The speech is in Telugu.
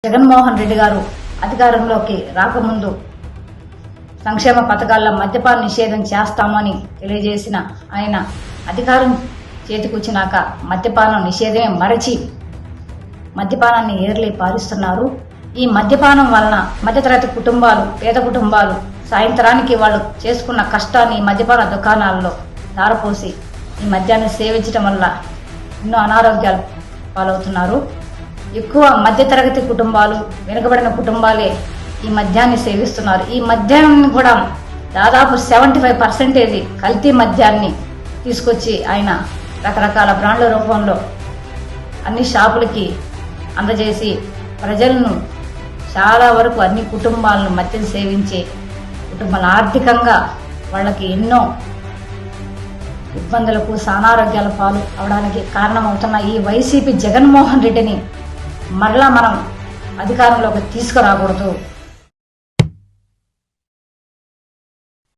జగన్మోహన్ రెడ్డి గారు అధికారంలోకి రాకముందు సంక్షేమ పథకాల్లో మద్యపాన నిషేధం చేస్తామని తెలియజేసిన ఆయన అధికారం చేతికొచ్చినాక మద్యపానం నిషేధమే మరచి మద్యపానాన్ని ఏర్లే పారిస్తున్నారు. ఈ మద్యపానం వలన మధ్యతరగతి కుటుంబాలు, పేద కుటుంబాలు సాయంత్రానికి వాళ్ళు చేసుకున్న కష్టాన్ని మద్యపాన దుకాణాల్లో ధారపోసి ఈ మద్యాన్ని సేవించడం వల్ల ఎన్నో అనారోగ్యాలు పాలవుతున్నారు. ఎక్కువ మధ్యతరగతి కుటుంబాలు, వెనుకబడిన కుటుంబాలే ఈ మద్యాన్ని సేవిస్తున్నారు. ఈ మద్యాన్ని కూడా దాదాపు 75% కల్తీ మద్యాన్ని తీసుకొచ్చి ఆయన రకరకాల బ్రాండ్ల రూపంలో అన్ని షాపులకి అందజేసి ప్రజలను చాలా వరకు అన్ని కుటుంబాలను మద్యం సేవించే కుటుంబాలు ఆర్థికంగా వాళ్ళకి ఎన్నో ఇబ్బందులకు, అనారోగ్యాల పాలు అవడానికి కారణమవుతున్న ఈ వైసీపీ జగన్మోహన్ రెడ్డిని మరలా మనం అధికారంలోకి తీసుకురాకూడదు.